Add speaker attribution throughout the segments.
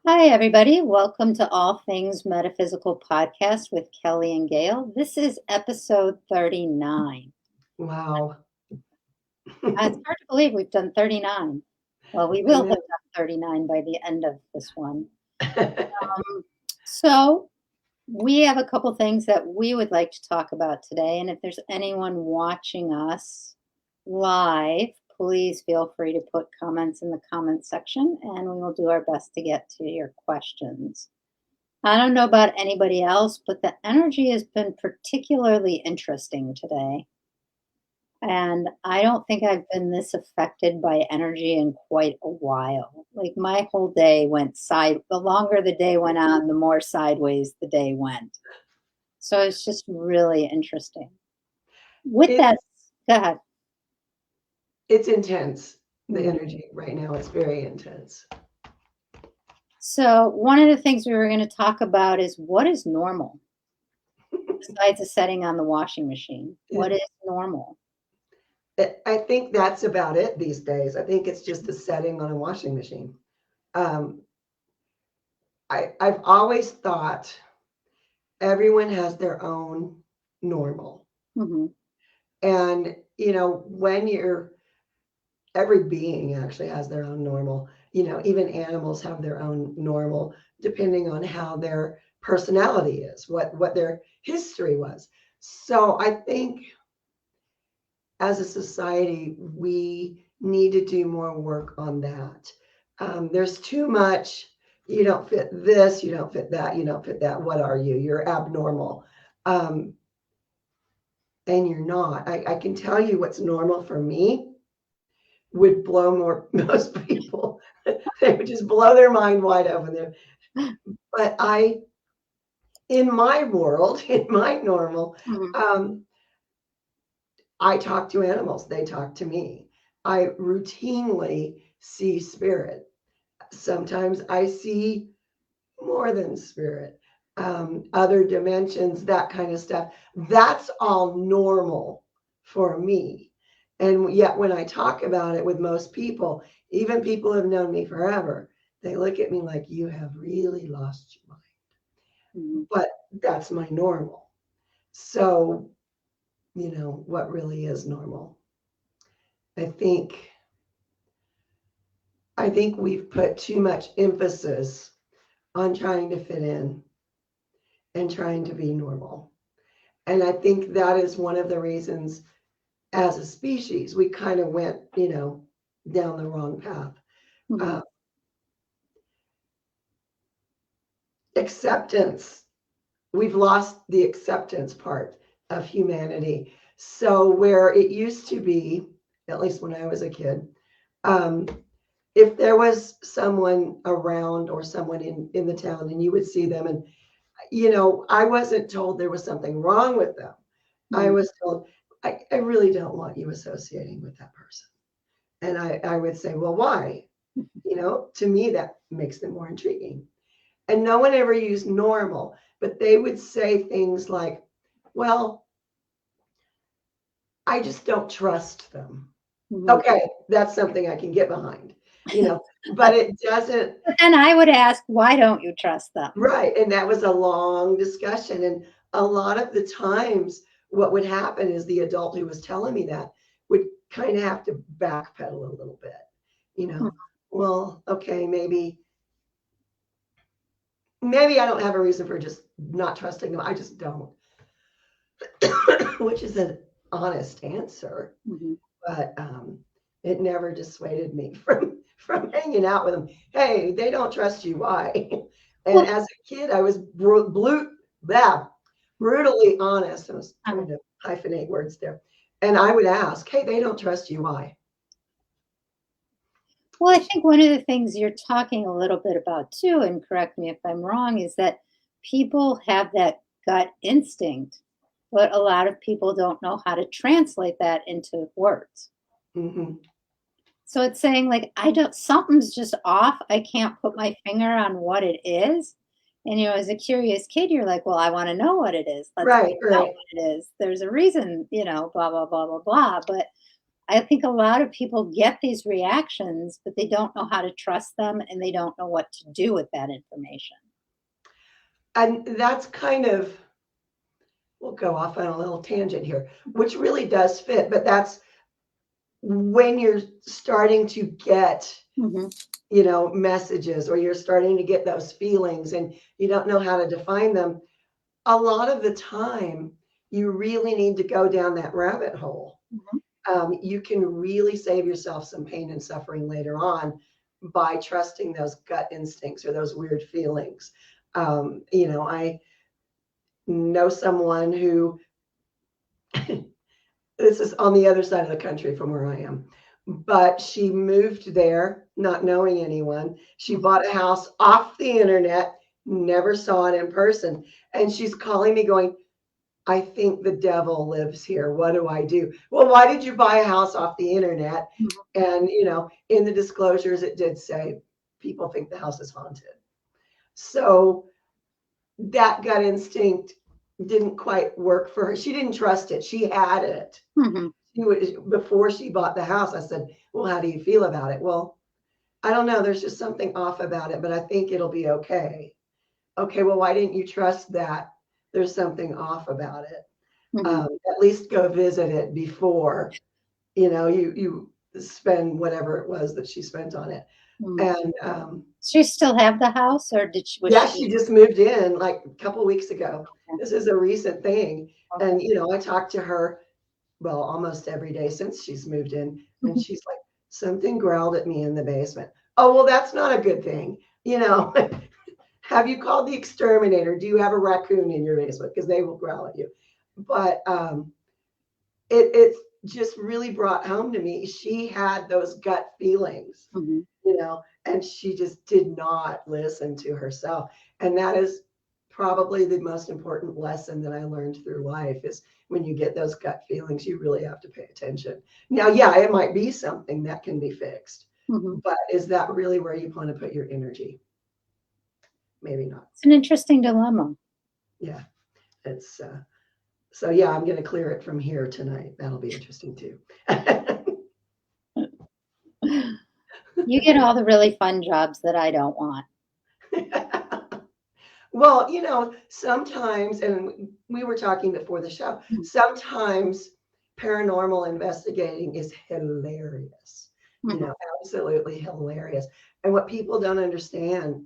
Speaker 1: Hi, everybody. Welcome to All Things Metaphysical Podcast with Kelly and Gail. This is episode 39.
Speaker 2: Wow.
Speaker 1: It's hard to believe we've done 39. Well, we will have done 39 by the end of this one. So, we have a couple things that we would like to talk about today. And if there's anyone watching us live, please feel free to put comments in the comment section and we will do our best to get to your questions. I don't know about anybody else, but the energy has been particularly interesting today. And I don't think I've been this affected by energy in quite a while. Like my whole day went the longer the day went on, the more sideways the day went. So it's just really interesting. With that, go ahead.
Speaker 2: It's intense. The energy right now is very intense.
Speaker 1: So one of the things we were going to talk about is what is normal? Besides a setting on the washing machine, what is normal?
Speaker 2: I think that's about it these days. I think it's just a setting on a washing machine. I've always thought everyone has their own normal.
Speaker 1: Mm-hmm.
Speaker 2: And, when every being actually has their own normal. Even animals have their own normal, depending on how their personality is, what their history was. So I think as a society, we need to do more work on that. There's too much, you don't fit this, you don't fit that, you don't fit that. What are you? You're abnormal. And you're not. I can tell you what's normal for me would blow most people. They would just blow their mind wide open there. But in my world, in my normal, I talk to animals. They talk to me. I routinely see spirit. Sometimes I see more than spirit, other dimensions, that kind of stuff. That's all normal for me. And yet, when I talk about it with most people, even people who have known me forever, they look at me like, you have really lost your mind. But that's my normal. So, what really is normal? I think we've put too much emphasis on trying to fit in and trying to be normal. And I think that is one of the reasons as a species, we kind of went, down the wrong path. Acceptance. We've lost the acceptance part of humanity. So where it used to be, at least when I was a kid, if there was someone around or someone in the town and you would see them and, I wasn't told there was something wrong with them. I was told, I really don't want you associating with that person. And I would say, well, why? To me, that makes them more intriguing. And no one ever used normal, but they would say things like, well, I just don't trust them. Okay, that's something I can get behind, but it doesn't.
Speaker 1: But then I would ask, why don't you trust them?
Speaker 2: Right. And that was a long discussion. And a lot of the times, what would happen is the adult who was telling me that would kind of have to backpedal a little bit, well, okay, maybe I don't have a reason for just not trusting them. I just don't, which is an honest answer. But it never dissuaded me from hanging out with them. Hey, they don't trust you. Why? And as a kid, I was brutally honest. I was trying to hyphenate words there. And I would ask, hey, they don't trust you. Why?
Speaker 1: Well, I think one of the things you're talking a little bit about too, and correct me if I'm wrong, is that people have that gut instinct, but a lot of people don't know how to translate that into words. So it's saying like, something's just off. I can't put my finger on what it is. And, as a curious kid, you're like, well, I want to know what it is. Let's
Speaker 2: right.
Speaker 1: Know what it is. There's a reason, blah, blah, blah, blah, blah. But I think a lot of people get these reactions, but they don't know how to trust them and they don't know what to do with that information.
Speaker 2: And that's kind of, we'll go off on a little tangent here, which really does fit, but that's when you're starting to get,
Speaker 1: Hmm.
Speaker 2: messages, or you're starting to get those feelings and you don't know how to define them. A lot of the time, you really need to go down that rabbit hole.
Speaker 1: Hmm.
Speaker 2: You can really save yourself some pain and suffering later on by trusting those gut instincts or those weird feelings. I know someone who, this is on the other side of the country from where I am, but she moved there not knowing anyone. She bought a house off the internet, never saw it in person. And she's calling me going, I think the devil lives here. What do I do? Well, why did you buy a house off the internet? And, in the disclosures, it did say people think the house is haunted. So that gut instinct didn't quite work for her. She didn't trust it. She had it.
Speaker 1: Hmm.
Speaker 2: Before she bought the house, I said, well, how do you feel about it? Well, I don't know. There's just something off about it, but I think it'll be okay. Okay, well, why didn't you trust that there's something off about it?
Speaker 1: Hmm.
Speaker 2: At least go visit it before, you spend whatever it was that she spent on it.
Speaker 1: Hmm.
Speaker 2: And
Speaker 1: She still have the house, or did she? Was
Speaker 2: yeah,
Speaker 1: she?
Speaker 2: she just moved in like a couple weeks ago. This is a recent thing.
Speaker 1: Okay.
Speaker 2: And, I talked to her, well, almost every day since she's moved in. And she's like, something growled at me in the basement. Oh, well, that's not a good thing. Have you called the exterminator? Do you have a raccoon in your basement? Because they will growl at you. But it just really brought home to me. She had those gut feelings,
Speaker 1: Hmm.
Speaker 2: and she just did not listen to herself. And that is probably the most important lesson that I learned through life is when you get those gut feelings, you really have to pay attention. Now, yeah, it might be something that can be fixed,
Speaker 1: Hmm.
Speaker 2: but is that really where you want to put your energy? Maybe not.
Speaker 1: It's an interesting dilemma.
Speaker 2: Yeah, it's so yeah, I'm going to clear it from here tonight. That'll be interesting too.
Speaker 1: You get all the really fun jobs that I don't want.
Speaker 2: Well, sometimes, and we were talking before the show, sometimes paranormal investigating is hilarious,
Speaker 1: Hmm.
Speaker 2: absolutely hilarious. And what people don't understand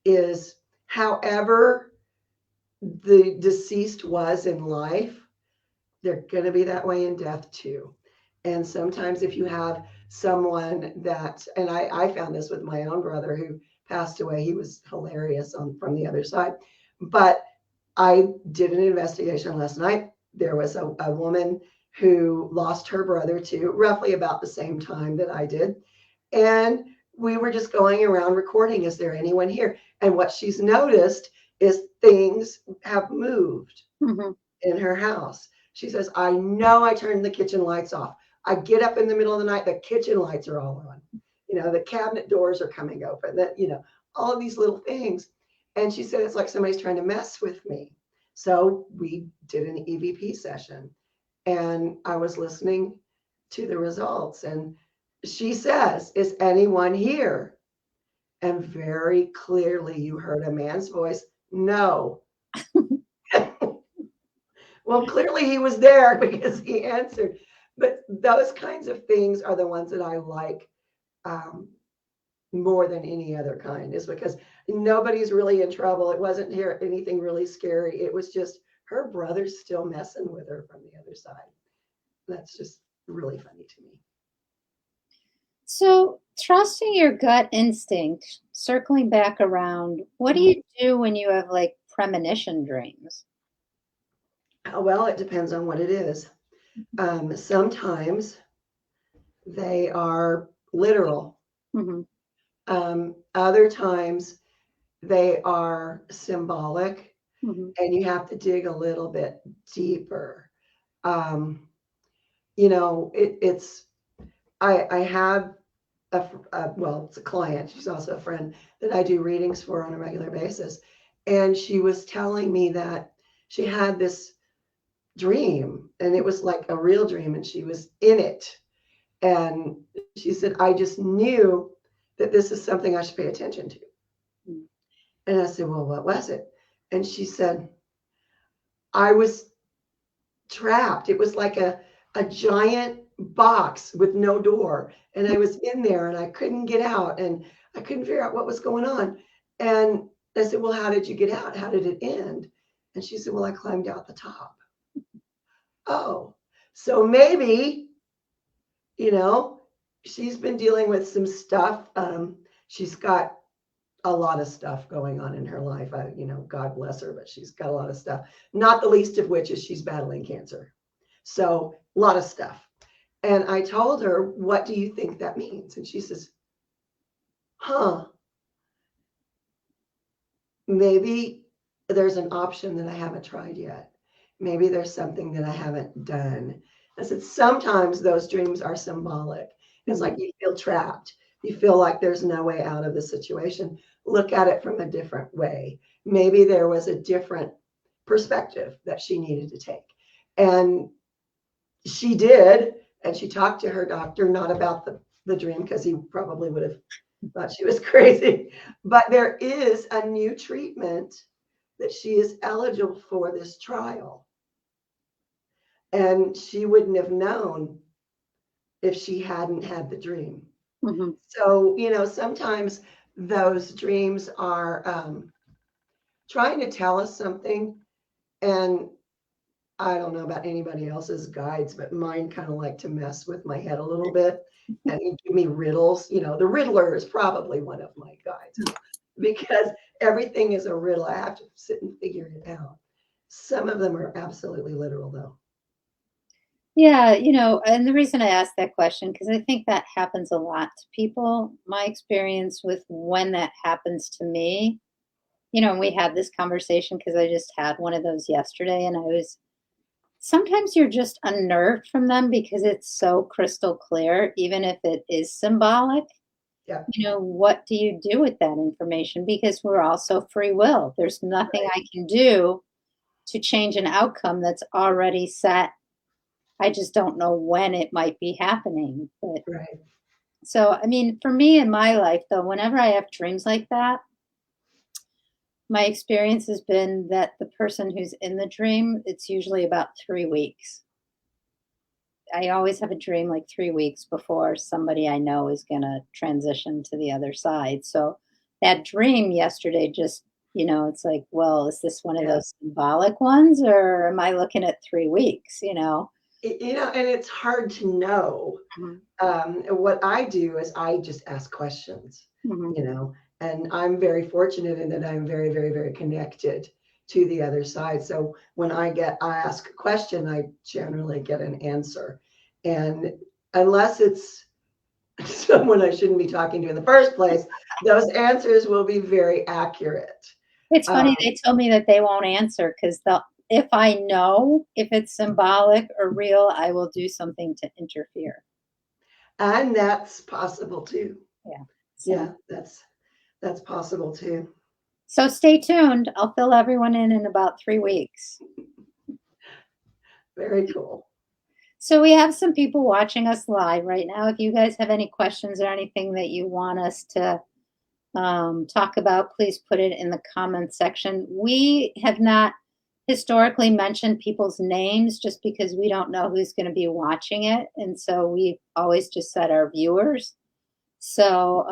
Speaker 2: is, however the deceased was in life, they're going to be that way in death too. And sometimes if you have someone that, and I found this with my own brother who passed away, he was hilarious from the other side. But I did an investigation last night. There was a woman who lost her brother too, roughly about the same time that I did. And we were just going around recording, is there anyone here? And what she's noticed is things have moved
Speaker 1: Hmm.
Speaker 2: in her house. She says, I know I turned the kitchen lights off. I get up in the middle of the night, the kitchen lights are all on. The cabinet doors are coming open, all of these little things. And she said, it's like somebody's trying to mess with me. So we did an EVP session and I was listening to the results. And she says, is anyone here? And very clearly you heard a man's voice, no. Well, clearly he was there because he answered. But those kinds of things are the ones that I like um, more than any other kind, is because nobody's really in trouble. It wasn't here anything really scary. It was just her brother's still messing with her from the other side. That's just really funny to me.
Speaker 1: So, trusting your gut instinct, circling back around, what do you do when you have like premonition dreams?
Speaker 2: Well, it depends on what it is. Sometimes they are literal.
Speaker 1: Hmm.
Speaker 2: Other times they are symbolic,
Speaker 1: Hmm.
Speaker 2: and you have to dig a little bit deeper. It's I have well, it's a client. She's also a friend that I do readings for on a regular basis, and she was telling me that she had this dream, and it was like a real dream, and she was in it, And she said, I just knew that this is something I should pay attention to.
Speaker 1: Mm.
Speaker 2: And I said, well, what was it? And she said, I was trapped. It was like a giant box with no door. And I was in there and I couldn't get out and I couldn't figure out what was going on. And I said, well, how did you get out? How did it end? And she said, well, I climbed out the top. Oh, so maybe, you know, she's been dealing with some stuff. She's got a lot of stuff going on in her life. God bless her, but she's got a lot of stuff, not the least of which is she's battling cancer. So a lot of stuff. And I told her, what do you think that means? And she says, maybe there's an option that I haven't tried yet. Maybe there's something that I haven't done. I said, sometimes those dreams are symbolic. It's like you feel trapped. You feel like there's no way out of the situation. Look at it from a different way. Maybe there was a different perspective that she needed to take. And she did. And she talked to her doctor, not about the dream, because he probably would have thought she was crazy. But there is a new treatment that she is eligible for this trial. And she wouldn't have known if she hadn't had the dream.
Speaker 1: Mm-hmm.
Speaker 2: So, sometimes those dreams are trying to tell us something. And I don't know about anybody else's guides, but mine kind of like to mess with my head a little bit and give me riddles. The Riddler is probably one of my guides because everything is a riddle. I have to sit and figure it out. Some of them are absolutely literal, though.
Speaker 1: Yeah, and the reason I asked that question, because I think that happens a lot to people. My experience with when that happens to me, we had this conversation because I just had one of those yesterday, and sometimes you're just unnerved from them because it's so crystal clear, even if it is symbolic.
Speaker 2: Yeah.
Speaker 1: What do you do with that information? Because we're also free will. There's nothing
Speaker 2: Right.
Speaker 1: I can do to change an outcome that's already set. I just don't know when it might be happening. But
Speaker 2: Right.
Speaker 1: so, I mean, for me in my life, though, whenever I have dreams like that, my experience has been that the person who's in the dream, it's usually about 3 weeks. I always have a dream like 3 weeks before somebody I know is going to transition to the other side. So that dream yesterday just, it's like, well, is this one of
Speaker 2: Yeah.
Speaker 1: those symbolic ones or am I looking at 3 weeks,
Speaker 2: And it's hard to know. What I do is I just ask questions,
Speaker 1: Mm-hmm.
Speaker 2: And I'm very fortunate in that I'm very, very, very connected to the other side. So when I ask a question, I generally get an answer. And unless it's someone I shouldn't be talking to in the first place, those answers will be very accurate.
Speaker 1: It's
Speaker 2: Um,
Speaker 1: funny, they told me that they won't answer because if I know if it's symbolic or real, I will do something to interfere.
Speaker 2: and that's possible too.
Speaker 1: Yeah. So,
Speaker 2: Yeah, that's possible too.
Speaker 1: so stay tuned. I'll fill everyone in about 3 weeks.
Speaker 2: Very cool.
Speaker 1: So we have some people watching us live right now. If you guys have any questions or anything that you want us to talk about, please put it in the comments section. We have not historically mentioned people's names just because we don't know who's going to be watching it. And so we always just said our viewers. So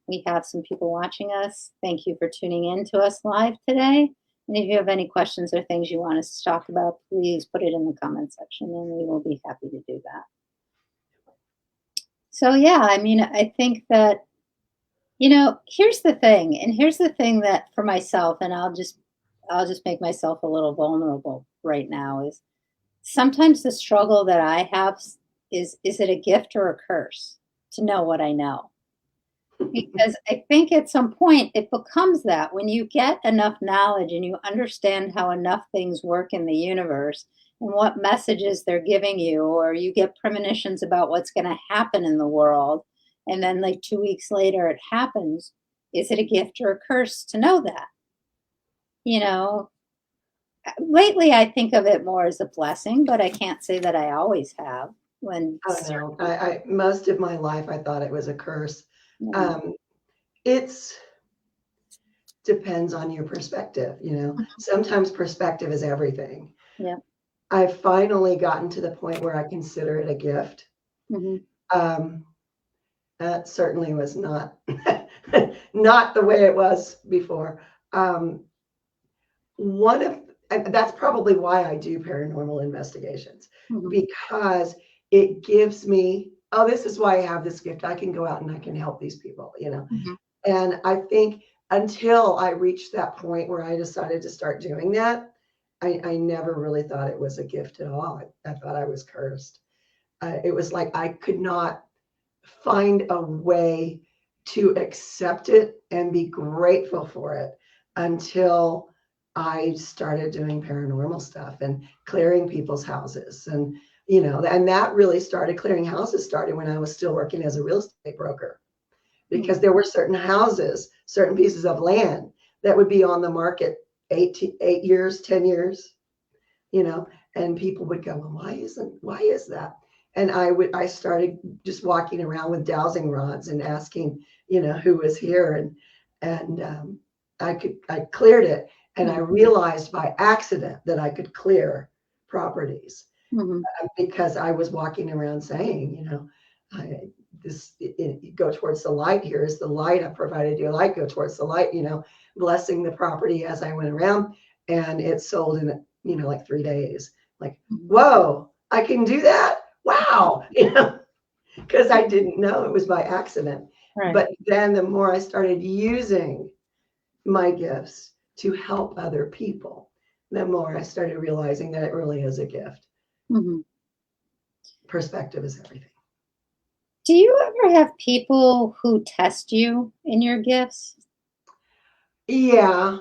Speaker 1: we have some people watching us. Thank you for tuning in to us live today. And if you have any questions or things you want us to talk about, please put it in the comment section and we will be happy to do that. So yeah, I mean, I think that, here's the thing, and here's the thing that for myself, and I'll just make myself a little vulnerable right now, is sometimes the struggle that I have is it a gift or a curse to know what I know? Because I think at some point it becomes that when you get enough knowledge and you understand how enough things work in the universe and what messages they're giving you, or you get premonitions about what's going to happen in the world, and then like 2 weeks later it happens, is it a gift or a curse to know that? Lately I think of it more as a blessing, but I can't say that I always have. when
Speaker 2: Oh no, I most of my life I thought it was a curse.
Speaker 1: yeah,
Speaker 2: Um, it's depends on your perspective, you know. Sometimes perspective is everything.
Speaker 1: yeah.
Speaker 2: I've finally gotten to the point where I consider it a gift.
Speaker 1: Hmm.
Speaker 2: Um, that certainly was not not the way it was before. Um, one of and that's probably why I do paranormal investigations,
Speaker 1: Hmm.
Speaker 2: because it gives me, oh, this is why I have this gift. I can go out and I can help these people, you know.
Speaker 1: Hmm.
Speaker 2: And I think until I reached that point where I decided to start doing that, I never really thought it was a gift at all. I thought I was cursed. It was like I could not find a way to accept it and be grateful for it until I started doing paranormal stuff and clearing people's houses. And, you know, and that really started, clearing houses started when I was still working as a real estate broker, because there were certain houses, certain pieces of land that would be on the market 8 years, 10 years, you know, and people would go, well, why is that? And I started just walking around with dowsing rods and asking, you know, who was here. And I cleared it. And I realized by accident that I could clear properties,
Speaker 1: Hmm.
Speaker 2: because I was walking around saying, you know, go towards the light. Here is the light. I provided you a light. Go towards the light. You know, blessing the property as I went around, and it sold in, you know, like 3 days. Like,
Speaker 1: Hmm.
Speaker 2: whoa, I can do that. Wow, you know, because I didn't know, it was by accident.
Speaker 1: Right.
Speaker 2: But then the more I started using my gifts to help other people, the more I started realizing that it really is a gift.
Speaker 1: Hmm.
Speaker 2: Perspective is everything.
Speaker 1: Do you ever have people who test you in your gifts?
Speaker 2: Yeah,